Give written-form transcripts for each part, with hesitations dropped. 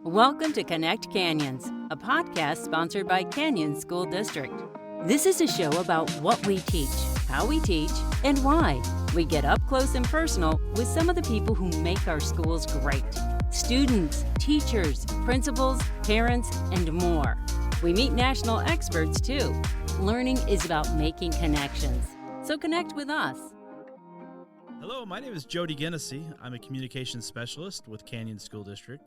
Welcome to Connect Canyons, a podcast sponsored by Canyon School District. This is a show about what we teach, how we teach, and why. We get up close and personal with some of the people who make our schools great. Students, teachers, principals, parents, and more. We meet national experts too. Learning is about making connections. So connect with us. Hello, my name is Jody Genesee. I'm a communications specialist with Canyon School District.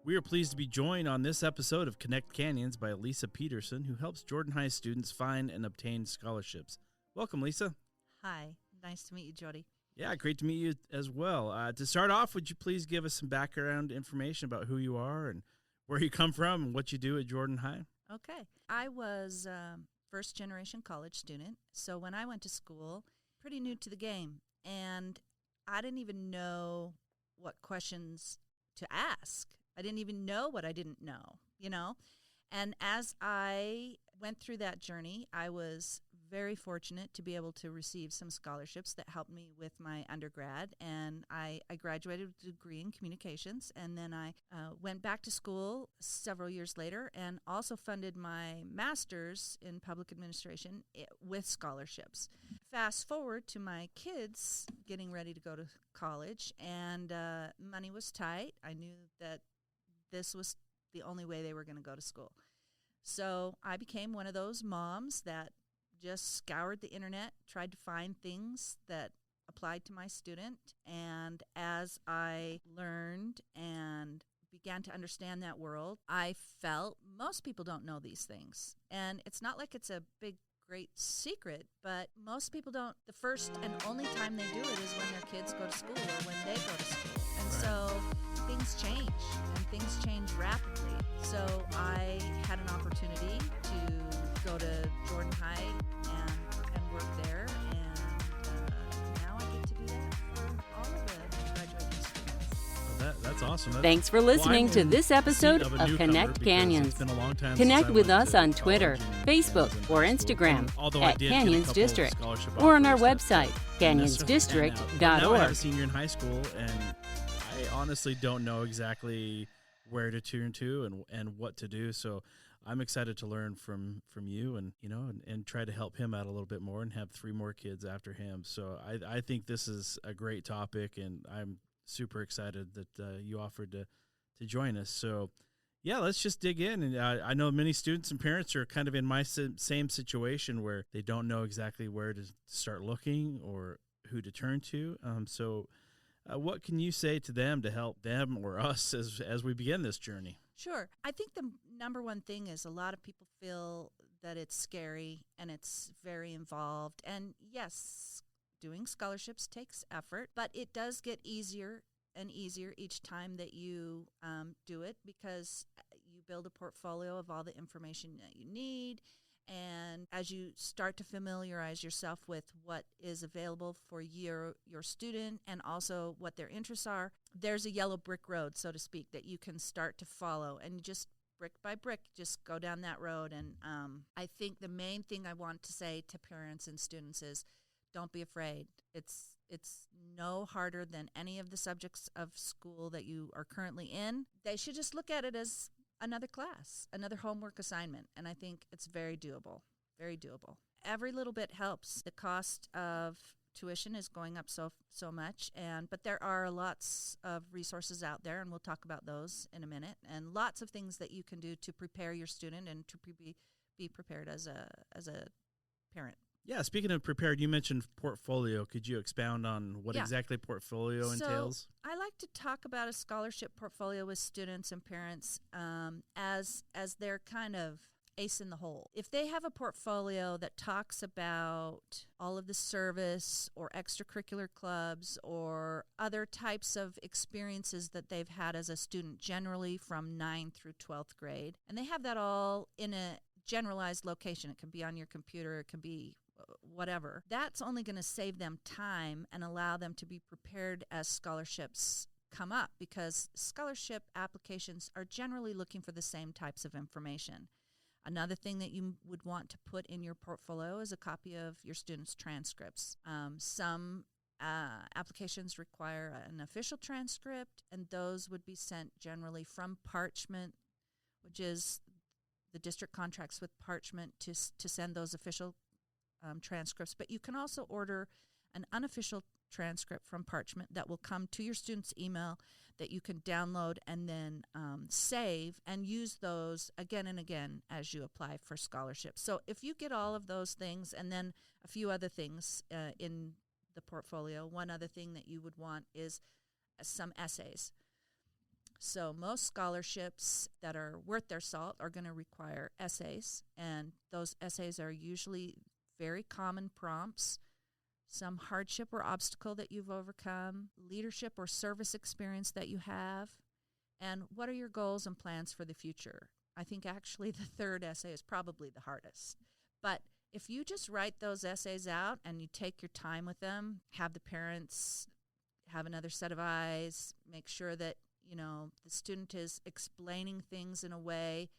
We are pleased to be joined on this episode of Connect Canyons by Lisa Peterson, who helps Jordan High students find and obtain scholarships. Welcome, Lisa. Hi, nice to meet you, Jody. Yeah, great to meet you as well. To start off, would you please give us some background information about who you are and where you come from and what you do at Jordan High? Okay. I was a first-generation college student, so when I went to school, pretty new to the game, and I didn't even know what questions to ask. I didn't even know what I didn't know, And as I went through that journey, I was very fortunate to be able to receive some scholarships that helped me with my undergrad. And I graduated with a degree in communications. And then I went back to school several years later and also funded my master's in public administration with scholarships. Fast forward to my kids getting ready to go to college, and money was tight. I knew that this was the only way they were going to go to school. So I became one of those moms that just scoured the internet, tried to find things that applied to my student. And as I learned and began to understand that world, I felt most people don't know these things. And it's not like it's a big, great secret, but most people don't. The first and only time they do it is when their kids go to school or when they go to school. And so things change, and things change rapidly. So I had an opportunity to go to Jordan High and work there, and now I get to do that for all of the graduating students. Well, that's awesome. Thanks for listening to this episode of Connect Canyons. Connect with us on Twitter, Facebook, or Instagram at Canyons District, or on our website, canyonsdistrict.org. Now I have a senior in high school, and I honestly don't know exactly where to turn to and what to do. So I'm excited to learn from you and try to help him out a little bit more and have 3 more kids after him. So I think this is a great topic, and I'm super excited that you offered to join us. So yeah, let's just dig in. And I know many students and parents are kind of in my same situation where they don't know exactly where to start looking or who to turn to. What can you say to them to help them or us as we begin this journey? Sure. I think the number one thing is a lot of people feel that it's scary and it's very involved. And yes, doing scholarships takes effort, but it does get easier and easier each time that you do it, because you build a portfolio of all the information that you need. And as you start to familiarize yourself with what is available for your student and also what their interests are, there's a yellow brick road, so to speak, that you can start to follow. And just brick by brick, just go down that road. And I think the main thing I want to say to parents and students is don't be afraid. It's no harder than any of the subjects of school that you are currently in. They should just look at it as another class, another homework assignment, and I think it's very doable, very doable. Every little bit helps. The cost of tuition is going up so much, but there are lots of resources out there, and we'll talk about those in a minute, and lots of things that you can do to prepare your student and to be prepared as a parent. Yeah, speaking of prepared, you mentioned portfolio. Could you expound on what exactly portfolio entails? So I like to talk about a scholarship portfolio with students and parents as their kind of ace in the hole. If they have a portfolio that talks about all of the service or extracurricular clubs or other types of experiences that they've had as a student, generally from 9th through 12th grade, and they have that all in a generalized location. It can be on your computer, it can be whatever. That's only going to save them time and allow them to be prepared as scholarships come up, because scholarship applications are generally looking for the same types of information. Another thing that you would want to put in your portfolio is a copy of your students' transcripts. Some Applications require an official transcript, and those would be sent generally from Parchment, which is the district contracts with Parchment to send those official transcripts. But you can also order an unofficial transcript from Parchment that will come to your student's email that you can download and then save and use those again and again as you apply for scholarships. So if you get all of those things and then a few other things in the portfolio, one other thing that you would want is some essays. So most scholarships that are worth their salt are going to require essays, and those essays are usually very common prompts, some hardship or obstacle that you've overcome, leadership or service experience that you have, and what are your goals and plans for the future. I think actually the third essay is probably the hardest. But if you just write those essays out and you take your time with them, have the parents have another set of eyes, make sure that the student is explaining things in a way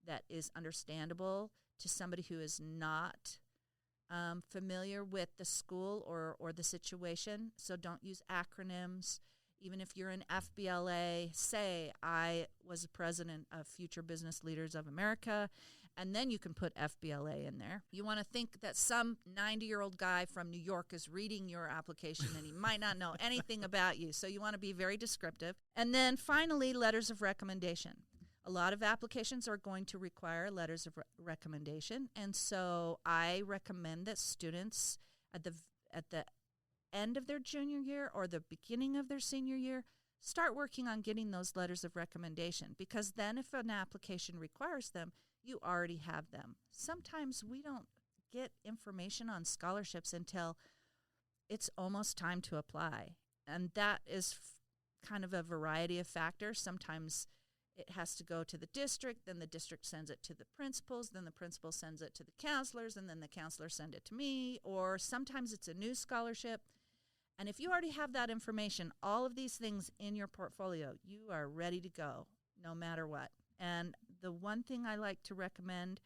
that is understandable to somebody who is not familiar with the school or the situation. So don't use acronyms. Even if you're in FBLA, say, I was the president of Future Business Leaders of America, and then you can put FBLA in there. You want to think that some 90-year-old guy from New York is reading your application and he might not know anything about you. So you want to be very descriptive. And then finally, letters of recommendation. A lot of applications are going to require letters of recommendation, and so I recommend that students at the end of their junior year or the beginning of their senior year start working on getting those letters of recommendation, because then if an application requires them, you already have them. Sometimes we don't get information on scholarships until it's almost time to apply, and that is kind of a variety of factors. Sometimes it has to go to the district, then the district sends it to the principals, then the principal sends it to the counselors, and then the counselors send it to me, or sometimes it's a new scholarship. And if you already have that information, all of these things in your portfolio, you are ready to go no matter what. And the one thing I like to recommend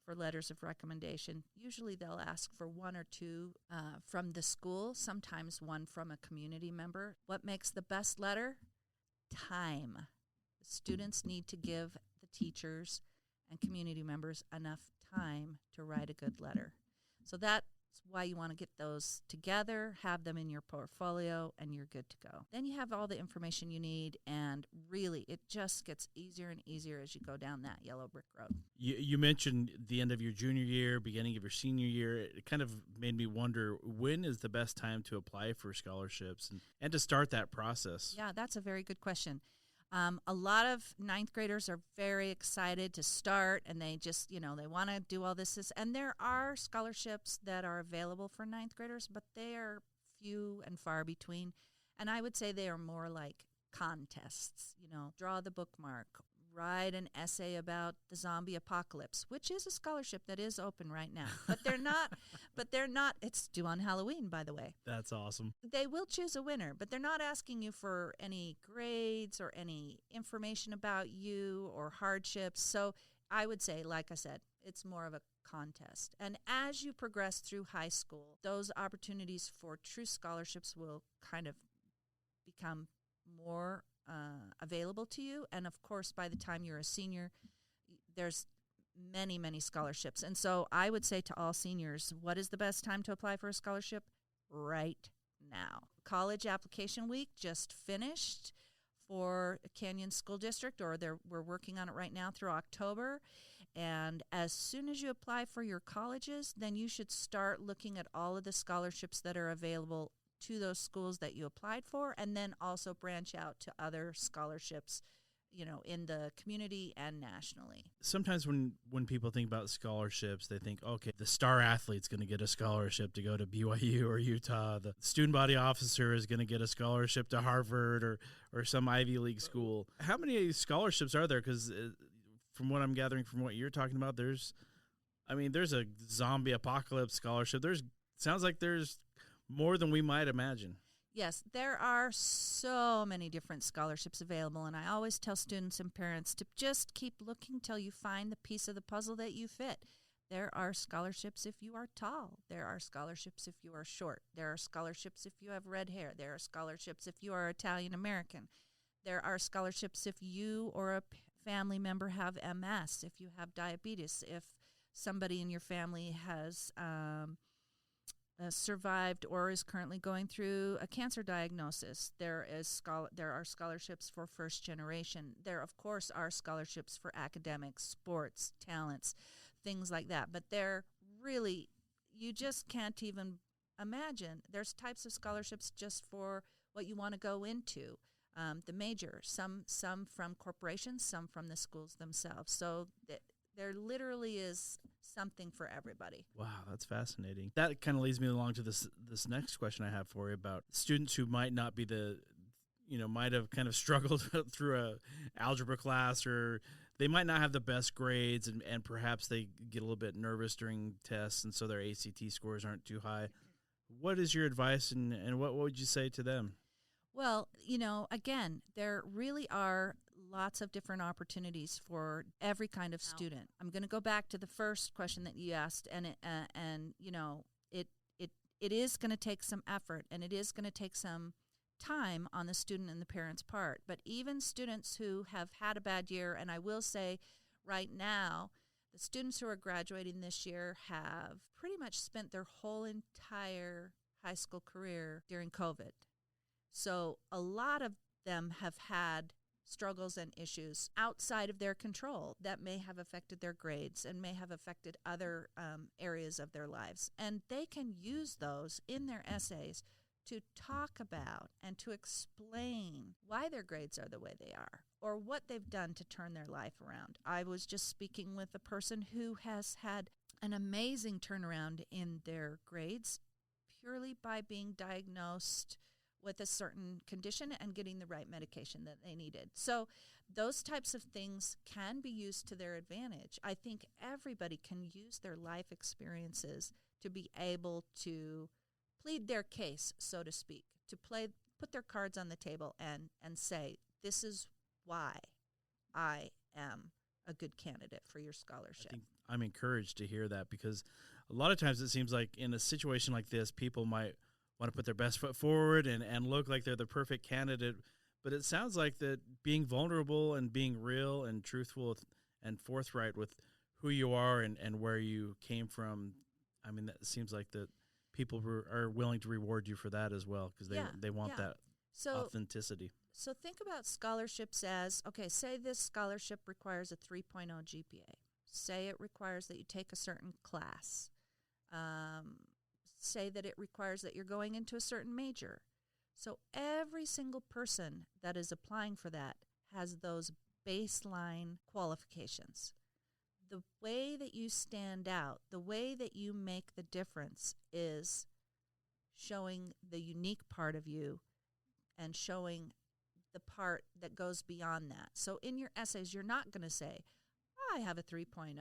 for letters of recommendation, usually they'll ask for one or two from the school, sometimes one from a community member. What makes the best letter? Time. Students need to give the teachers and community members enough time to write a good letter. So that's why you want to get those together, have them in your portfolio, and you're good to go. Then you have all the information you need, and really it just gets easier and easier as you go down that yellow brick road. You mentioned the end of your junior year, beginning of your senior year. It kind of made me wonder, when is the best time to apply for scholarships and to start that process? Yeah, that's a very good question. A lot of ninth graders are very excited to start, and they just, they want to do all this. And there are scholarships that are available for ninth graders, but they are few and far between. And I would say they are more like contests, draw the bookmark, write an essay about the zombie apocalypse, which is a scholarship that is open right now. But they're not, it's due on Halloween, by the way. That's awesome. They will choose a winner, but they're not asking you for any grades or any information about you or hardships. So I would say, like I said, it's more of a contest. And as you progress through high school, those opportunities for true scholarships will kind of become more available to you. And of course, by the time you're a senior, there's many, many scholarships. And so I would say to all seniors, what is the best time to apply for a scholarship? Right now. College application week just finished for Canyon School District, or we're working on it right now through October. And as soon as you apply for your colleges, then you should start looking at all of the scholarships that are available to those schools that you applied for, and then also branch out to other scholarships, in the community and nationally. Sometimes when people think about scholarships, they think, okay, the star athlete's going to get a scholarship to go to BYU or Utah. The student body officer is going to get a scholarship to Harvard or some Ivy League school. How many scholarships are there? Because from what I'm gathering from what you're talking about, there's a zombie apocalypse scholarship. Sounds like there's more than we might imagine. Yes, there are so many different scholarships available, and I always tell students and parents to just keep looking till you find the piece of the puzzle that you fit. There are scholarships if you are tall. There are scholarships if you are short. There are scholarships if you have red hair. There are scholarships if you are Italian American. There are scholarships if you or a family member have MS, if you have diabetes, if somebody in your family has survived or is currently going through a cancer diagnosis. There are scholarships for first generation. There, of course, are scholarships for academics, sports, talents, things like that. But they're really, you just can't even imagine. There's types of scholarships just for what you want to go into, the major, some from corporations, some from the schools themselves. So there literally is something for everybody. Wow, that's fascinating. That kind of leads me along to this next question I have for you about students who might not be might have kind of struggled through a algebra class, or they might not have the best grades, and perhaps they get a little bit nervous during tests, and so their ACT scores aren't too high. What is your advice, and what would you say to them? Well, again, there really are lots of different opportunities for every kind of student. I'm going to go back to the first question that you asked, and it is going to take some effort, and it is going to take some time on the student and the parent's part. But even students who have had a bad year, and I will say right now, the students who are graduating this year have pretty much spent their whole entire high school career during COVID. So a lot of them have had struggles and issues outside of their control that may have affected their grades and may have affected other areas of their lives. And they can use those in their essays to talk about and to explain why their grades are the way they are or what they've done to turn their life around. I was just speaking with a person who has had an amazing turnaround in their grades purely by being diagnosed with a certain condition and getting the right medication that they needed. So those types of things can be used to their advantage. I think everybody can use their life experiences to be able to plead their case, so to speak, to put their cards on the table and say, this is why I am a good candidate for your scholarship. I think I'm encouraged to hear that, because a lot of times it seems like in a situation like this, people might want to put their best foot forward and look like they're the perfect candidate. But it sounds like that being vulnerable and being real and truthful and forthright with who you are and where you came from, I mean, that seems like that people are willing to reward you for that as well, because they want that authenticity. So think about scholarships as, okay, say this scholarship requires a 3.0 GPA. Say it requires that you take a certain class. Say that it requires that you're going into a certain major. So every single person that is applying for that has those baseline qualifications. The way that you stand out, the way that you make the difference is showing the unique part of you and showing the part that goes beyond that. So in your essays, you're not going to say, I have a 3.0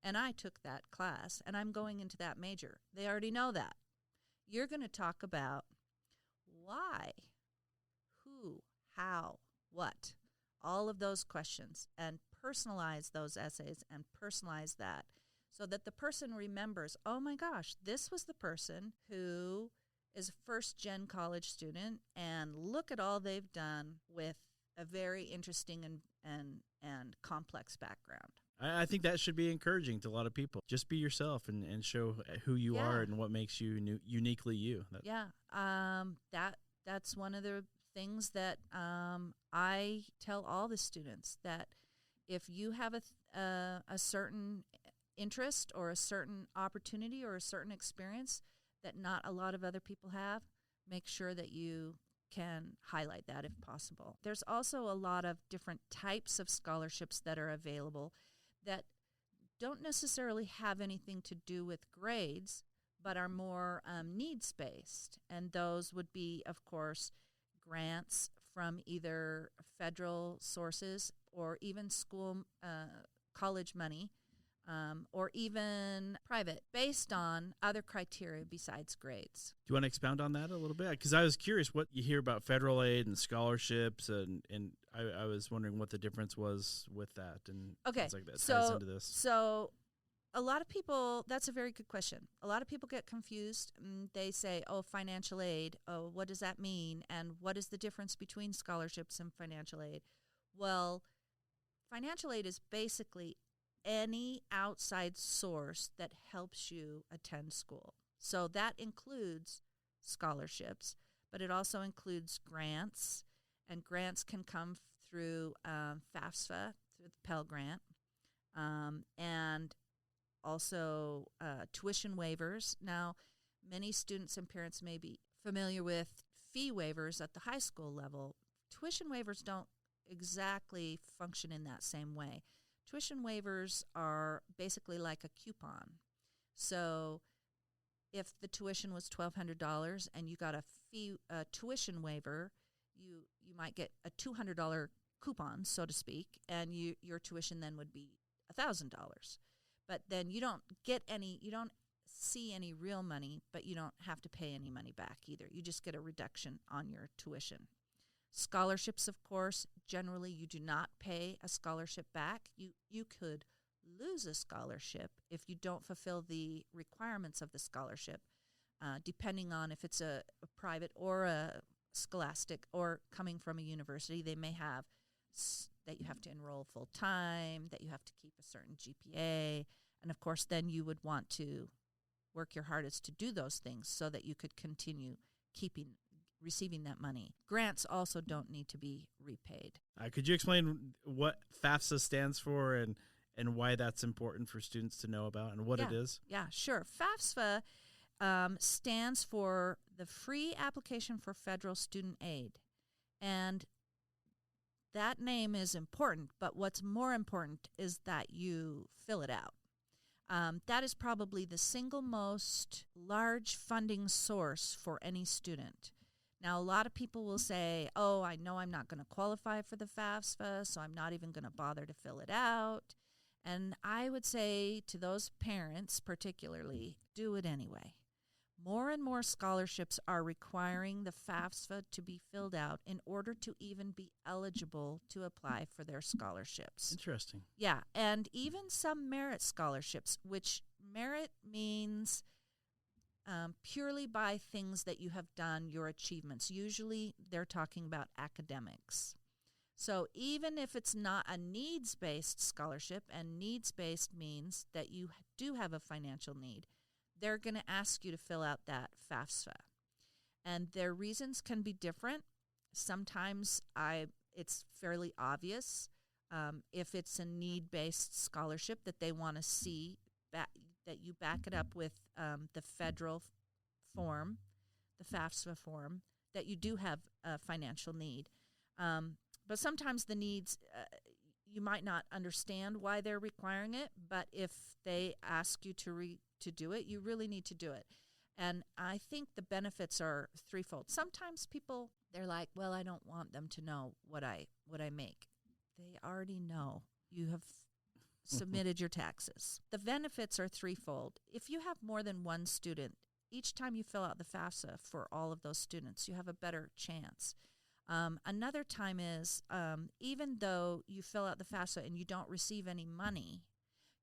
and I took that class and I'm going into that major. They already know that. You're going to talk about why, who, how, what, all of those questions, and personalize those essays and personalize that so that the person remembers, oh my gosh, this was the person who is a first-gen college student, and look at all they've done with a very interesting and complex background. I think that should be encouraging to a lot of people. Just be yourself and show who you are and what makes you uniquely you. That's one of the things that I tell all the students, that if you have a certain interest or a certain opportunity or a certain experience that not a lot of other people have, make sure that you can highlight that if possible. There's also a lot of different types of scholarships that are available that don't necessarily have anything to do with grades, but are more needs-based. And those would be, of course, grants from either federal sources or even school, college money, or even private, based on other criteria besides grades. Do you want to expound on that a little bit? Because I was curious what you hear about federal aid and scholarships, and I was wondering what the difference was with that and things like that ties into this. So a lot of people, that's a very good question. A lot of people get confused. They say, oh, financial aid, oh, what does that mean? And what is the difference between scholarships and financial aid? Well, financial aid is basically any outside source that helps you attend school. So that includes scholarships, but it also includes grants, and grants can come through FAFSA, through the Pell Grant, and also tuition waivers. Now, many students and parents may be familiar with fee waivers at the high school level. Tuition waivers don't exactly function in that same way. Tuition waivers are basically like a coupon. So if the tuition was $1,200 and you got a tuition waiver, you might get a $200 coupon, so to speak, and your tuition then would be $1,000. But then you don't see any real money, but you don't have to pay any money back either. You just get a reduction on your tuition. Scholarships, of course, generally you do not pay a scholarship back. You could lose a scholarship if you don't fulfill the requirements of the scholarship, depending on if it's a private or a scholastic or coming from a university. They may have that you have to enroll full time, that you have to keep a certain GPA, and of course then you would want to work your hardest to do those things so that you could continue receiving that money. Grants also don't need to be repaid. Could you explain what FAFSA stands for and why that's important for students to know about and what it is? Yeah, sure. FAFSA stands for the Free Application for Federal Student Aid. And that name is important, but what's more important is that you fill it out. That is probably the single most large funding source for any student. Now, a lot of people will say, oh, I know I'm not going to qualify for the FAFSA, so I'm not even going to bother to fill it out. And I would say to those parents particularly, do it anyway. More and more scholarships are requiring the FAFSA to be filled out in order to even be eligible to apply for their scholarships. Interesting. Yeah, and even some merit scholarships, which merit means purely by things that you have done, your achievements. Usually they're talking about academics. So even if it's not a needs-based scholarship, and needs-based means that you do have a financial need, they're going to ask you to fill out that FAFSA. And their reasons can be different. Sometimes it's fairly obvious if it's a need-based scholarship that they want to see that you back it up with the federal form, the FAFSA form, that you do have a financial need. But sometimes the needs, you might not understand why they're requiring it, but if they ask you to do it, you really need to do it. And I think the benefits are threefold. Sometimes people, they're like, well, I don't want them to know what I make. They already know. You have submitted your taxes. The benefits are threefold. If you have more than one student, each time you fill out the FAFSA for all of those students, you have a better chance. Another time is, even though you fill out the FAFSA and you don't receive any money,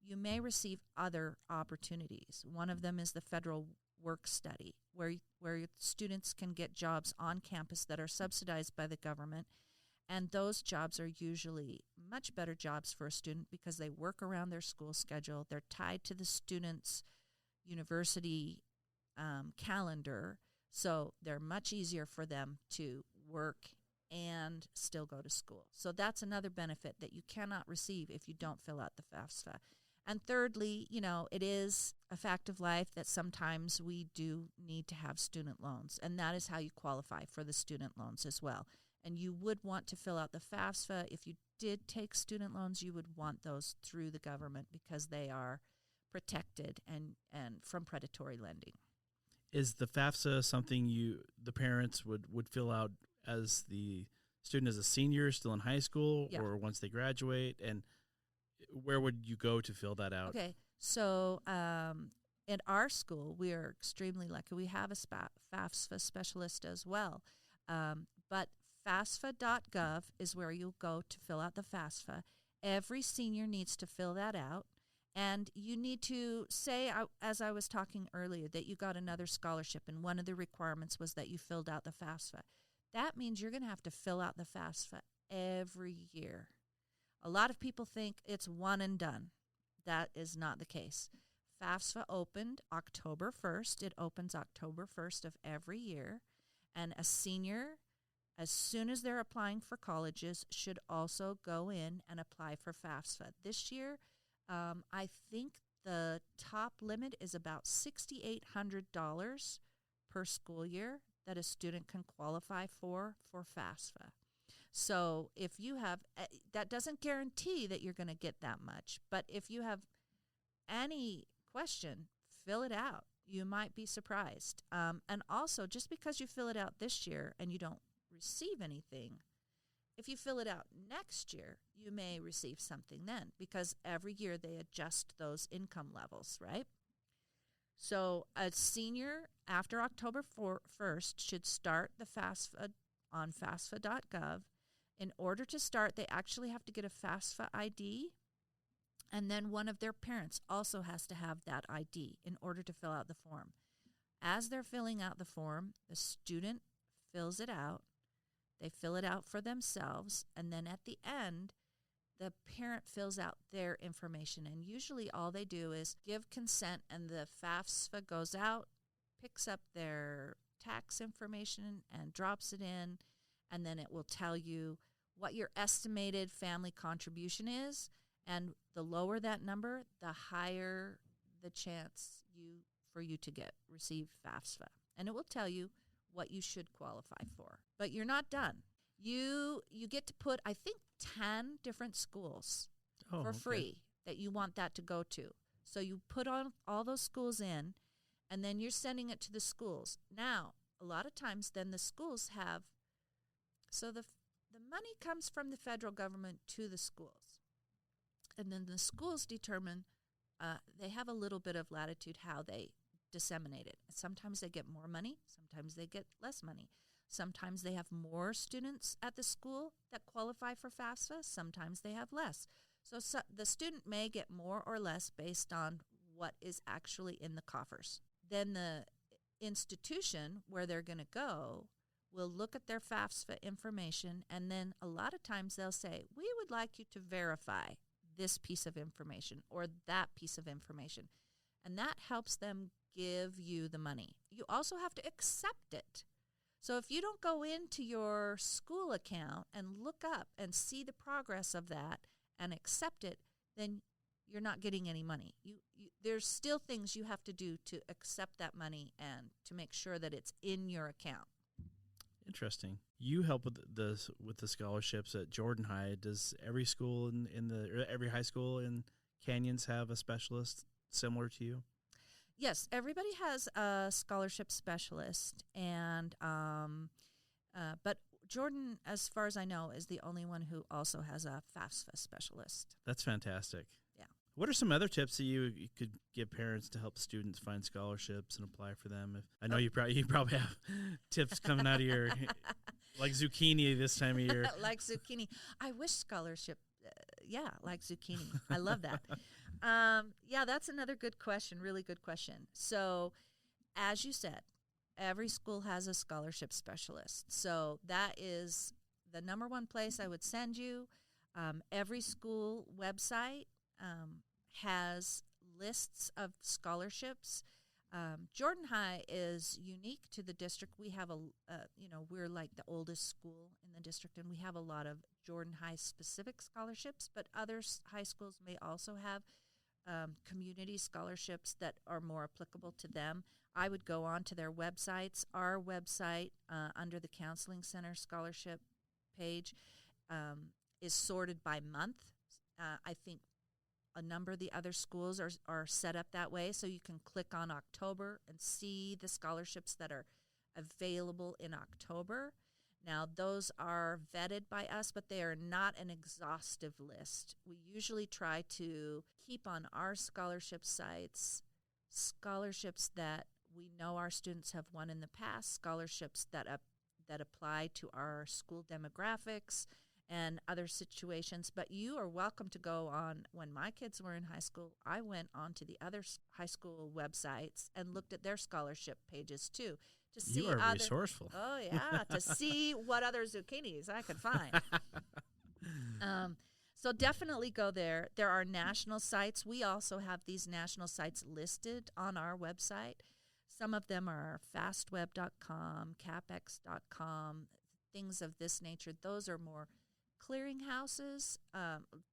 you may receive other opportunities. One of them is the federal work study, where students can get jobs on campus that are subsidized by the government. And those jobs are usually much better jobs for a student because they work around their school schedule. They're tied to the student's university calendar, so they're much easier for them to work and still go to school. So that's another benefit that you cannot receive if you don't fill out the FAFSA. And thirdly, it is a fact of life that sometimes we do need to have student loans, and that is how you qualify for the student loans as well. And you would want to fill out the FAFSA. If you did take student loans, you would want those through the government because they are protected and from predatory lending. Is the FAFSA something the parents would fill out as the student as a senior, still in high school, or once they graduate? And where would you go to fill that out? Okay, so in our school, we are extremely lucky. We have a FAFSA specialist as well. But FAFSA.gov is where you'll go to fill out the FAFSA. Every senior needs to fill that out. And you need to say, as I was talking earlier, that you got another scholarship, and one of the requirements was that you filled out the FAFSA. That means you're going to have to fill out the FAFSA every year. A lot of people think it's one and done. That is not the case. FAFSA opened October 1st. It opens October 1st of every year. And a senior, as soon as they're applying for colleges, should also go in and apply for FAFSA. This year, I think the top limit is about $6,800 per school year that a student can qualify for FAFSA. So if you have, that doesn't guarantee that you're going to get that much, but if you have any question, fill it out. You might be surprised. And also, just because you fill it out this year and you don't receive anything, if you fill it out next year, you may receive something then, because every year they adjust those income levels, right? So a senior after October 1st should start the FAFSA on FAFSA.gov. In order to start, they actually have to get a FAFSA ID, and then one of their parents also has to have that ID in order to fill out the form. As they're filling out the form, the student fills it out. They fill it out for themselves, and then at the end, the parent fills out their information. And usually all they do is give consent, and the FAFSA goes out, picks up their tax information, and drops it in, and then it will tell you what your estimated family contribution is. And the lower that number, the higher the chance for you to receive FAFSA. And it will tell you what you should qualify for. But you're not done. You get to put, I think, 10 different schools for free that you want that to go to. So you put on all those schools in, and then you're sending it to the schools. Now, a lot of times then the schools have, so the money comes from the federal government to the schools. And then the schools determine, they have a little bit of latitude how they disseminate it. Sometimes they get more money. Sometimes they get less money. Sometimes they have more students at the school that qualify for FAFSA. Sometimes they have less. So the student may get more or less based on what is actually in the coffers. Then the institution where they're going to go will look at their FAFSA information, and then a lot of times they'll say, we would like you to verify this piece of information or that piece of information. And that helps them give you the money. You also have to accept it. So if you don't go into your school account and look up and see the progress of that and accept it, then you're not getting any money. There's still things you have to do to accept that money and to make sure that it's in your account. Interesting. You help with the scholarships at Jordan High. Does every school or every high school in Canyons have a specialist similar to you? Yes, everybody has a scholarship specialist, and but Jordan, as far as I know, is the only one who also has a FAFSA specialist. That's fantastic. Yeah. What are some other tips that you could give parents to help students find scholarships and apply for them? I know you probably have tips coming out of your like zucchini this time of year. Like zucchini. I wish scholarship. Like zucchini. I love that. Yeah, that's another good question. Really good question. So, as you said, every school has a scholarship specialist. So that is the number one place I would send you. Every school website has lists of scholarships. Jordan High is unique to the district. We have we're like the oldest school in the district, and we have a lot of Jordan High specific scholarships, but other high schools may also have community scholarships that are more applicable to them. I would go on to their websites. Our website, under the Counseling Center scholarship page, is sorted by month. I think a number of the other schools are set up that way, so you can click on October and see the scholarships that are available in October. Now, those are vetted by us, but they are not an exhaustive list. We usually try to keep on our scholarship sites scholarships that we know our students have won in the past, scholarships that apply to our school demographics, and other situations. But you are welcome to go on. When my kids were in high school, I went on to the other high school websites and looked at their scholarship pages too to see You are other. resourceful. Oh yeah, to see what other zucchinis I could find. So definitely go there. There are national sites. We also have these national sites listed on our website. Some of them are fastweb.com, capex.com, things of this nature. Those are more clearinghouses,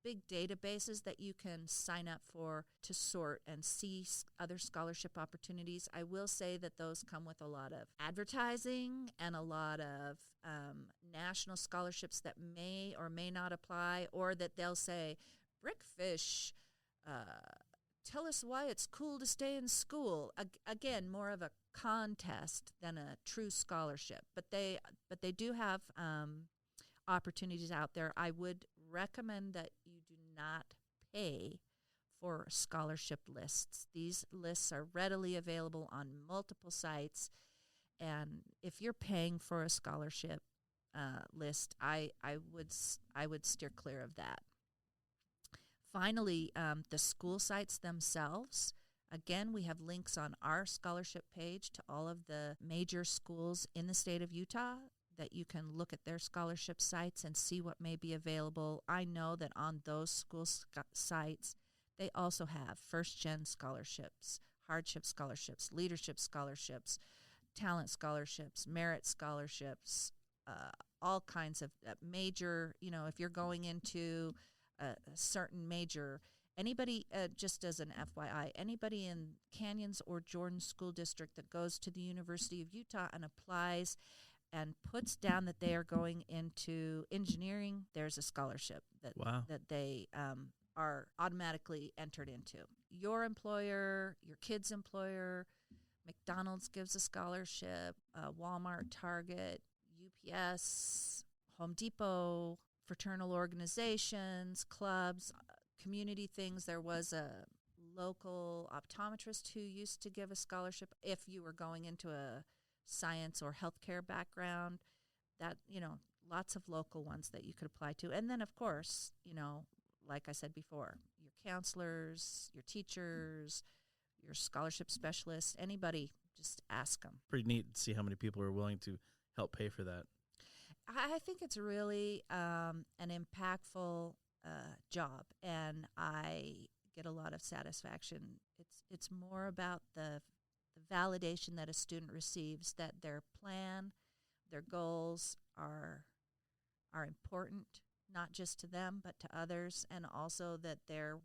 big databases that you can sign up for to sort and see other scholarship opportunities. I will say that those come with a lot of advertising and a lot of national scholarships that may or may not apply, or that they'll say, Brickfish, tell us why it's cool to stay in school. Again, more of a contest than a true scholarship. But they do have opportunities out there. I would recommend that you do not pay for scholarship lists. These lists are readily available on multiple sites, and if you're paying for a scholarship list, I would steer clear of that. Finally, the school sites themselves. Again, we have links on our scholarship page to all of the major schools in the state of Utah that you can look at their scholarship sites and see what may be available. I know that on those school sites, they also have first-gen scholarships, hardship scholarships, leadership scholarships, talent scholarships, merit scholarships, all kinds of major, if you're going into a certain major, anybody, just as an FYI, anybody in Canyons or Jordan School District that goes to the University of Utah and applies and puts down that they are going into engineering, there's a scholarship that they are automatically entered into. Your employer, your kid's employer, McDonald's gives a scholarship, Walmart, Target, UPS, Home Depot, fraternal organizations, clubs, community things. There was a local optometrist who used to give a scholarship if you were going into a science or healthcare background. That, lots of local ones that you could apply to. And then, of course, like I said before, your counselors, your teachers, your scholarship specialists, anybody, just ask them. Pretty neat to see how many people are willing to help pay for that. I think it's really an impactful job, and I get a lot of satisfaction. It's more about the validation that a student receives, that their plan, their goals are important, not just to them but to others, and also that they're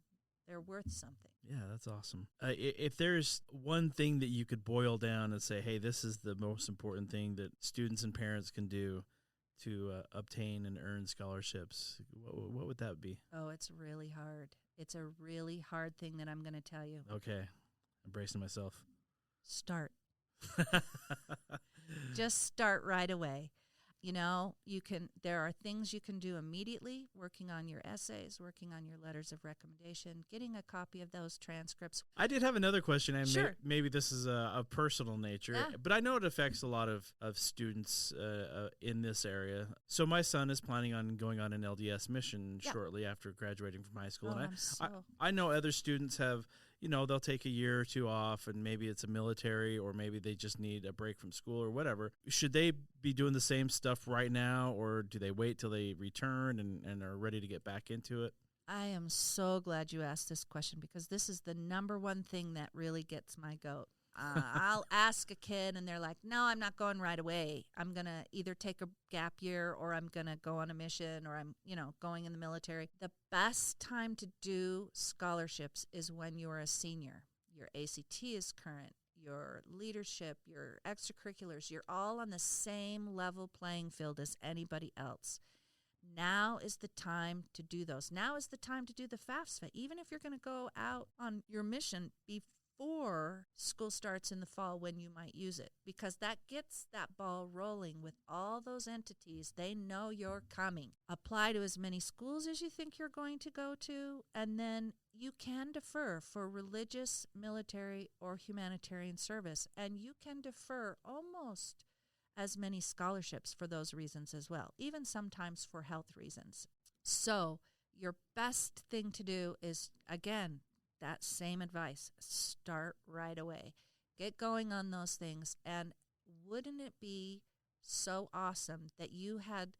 worth something. Yeah, that's awesome. If there's one thing that you could boil down and say, hey, this is the most important thing that students and parents can do to obtain and earn scholarships, what would that be? Oh, it's really hard. It's a really hard thing that I'm going to tell you. Okay. I'm bracing myself. Start. Just start right away. There are things you can do immediately, working on your essays, working on your letters of recommendation, getting a copy of those transcripts. I did have another question, and sure. Maybe this is a personal nature, but I know it affects a lot of students in this area. So my son is planning on going on an LDS mission shortly after graduating from high school. Oh, and I know other students have, they'll take a year or two off, and maybe it's a military, or maybe they just need a break from school or whatever. Should they be doing the same stuff right now, or do they wait till they return and are ready to get back into it? I am so glad you asked this question, because this is the number one thing that really gets my goat. I'll ask a kid, and they're like, no, I'm not going right away. I'm going to either take a gap year, or I'm going to go on a mission, or I'm, going in the military. The best time to do scholarships is when you're a senior. Your ACT is current. Your leadership, your extracurriculars, you're all on the same level playing field as anybody else. Now is the time to do those. Now is the time to do the FAFSA, even if you're going to go out on your mission before school starts in the fall, when you might use it, because that gets that ball rolling with all those entities. They know you're coming. Apply to as many schools as you think you're going to go to, and then you can defer for religious, military, or humanitarian service, and you can defer almost as many scholarships for those reasons as well, even sometimes for health reasons. So your best thing to do is, again, that same advice. Start right away. Get going on those things. And wouldn't it be so awesome that you had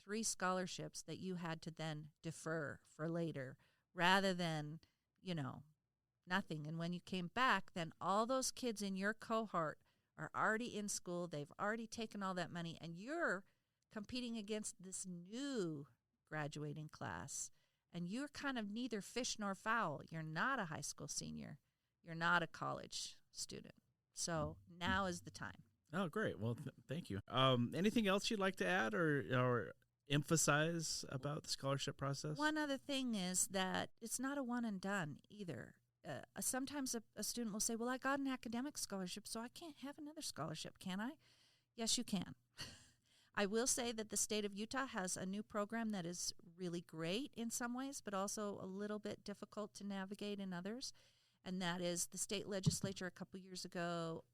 3 scholarships that you had to then defer for later rather than, nothing. And when you came back, then all those kids in your cohort are already in school. They've already taken all that money, and you're competing against this new graduating class. And you're kind of neither fish nor fowl. You're not a high school senior. You're not a college student. So now is the time. Oh, great. Well, thank you. Anything else you'd like to add or emphasize about the scholarship process? One other thing is that it's not a one and done either. Sometimes a student will say, well, I got an academic scholarship, so I can't have another scholarship, can I? Yes, you can. I will say that the state of Utah has a new program that is really great in some ways, but also a little bit difficult to navigate in others. And that is the state legislature a couple years ago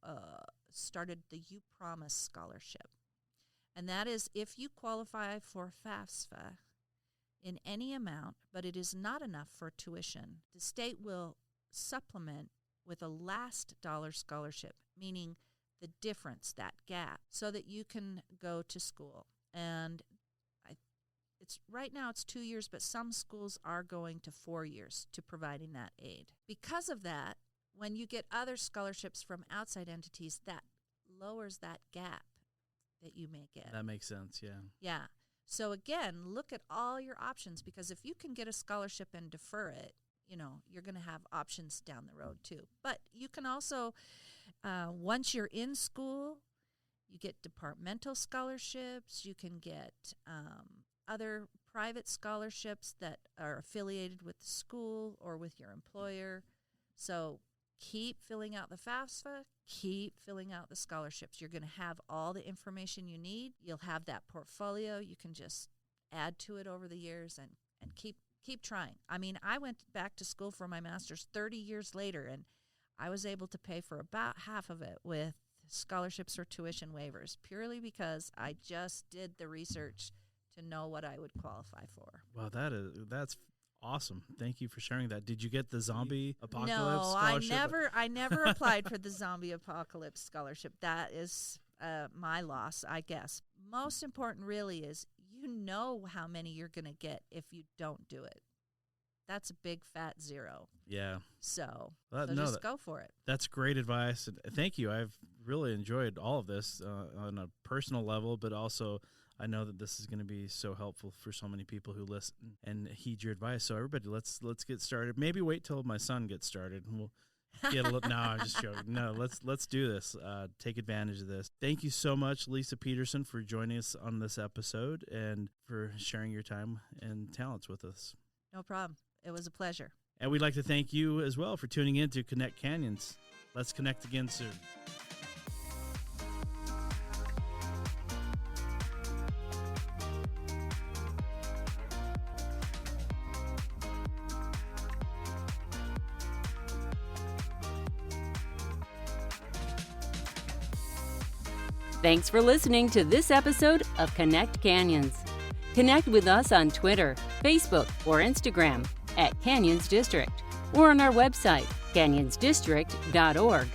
started the You Promise Scholarship. And that is if you qualify for FAFSA in any amount, but it is not enough for tuition, the state will supplement with a last dollar scholarship, meaning the difference, that gap, so that you can go to school. And it's right now it's 2 years, but some schools are going to 4 years to providing that aid. Because of that, when you get other scholarships from outside entities, that lowers that gap that you may get. That makes sense, yeah. Yeah. So again, look at all your options, because if you can get a scholarship and defer it, you're going to have options down the road too. But you can also, once you're in school, you get departmental scholarships. You can get other private scholarships that are affiliated with the school or with your employer. So keep filling out the FAFSA, keep filling out the scholarships. You're going to have all the information you need. You'll have that portfolio. You can just add to it over the years and keep trying. I mean, I went back to school for my master's 30 years later, and I was able to pay for about half of it with scholarships or tuition waivers, purely because I just did the research to know what I would qualify for. Wow, that's awesome. Thank you for sharing that. Did you get the zombie apocalypse No, scholarship? I never applied for the zombie apocalypse scholarship. That is my loss, I guess. Most important really is how many you're going to get if you don't do it. That's a big fat zero. Yeah. So just go for it. That's great advice. And thank you. I've really enjoyed all of this on a personal level, but also I know that this is going to be so helpful for so many people who listen and heed your advice. So everybody, let's get started. Maybe wait till my son gets started and we'll get a little. No, I'm just joking. No, let's do this. Take advantage of this. Thank you so much, Lisa Peterson, for joining us on this episode and for sharing your time and talents with us. No problem. It was a pleasure. And we'd like to thank you as well for tuning in to Connect Canyons. Let's connect again soon. Thanks for listening to this episode of Connect Canyons. Connect with us on Twitter, Facebook, or Instagram @Canyons District, or on our website, canyonsdistrict.org.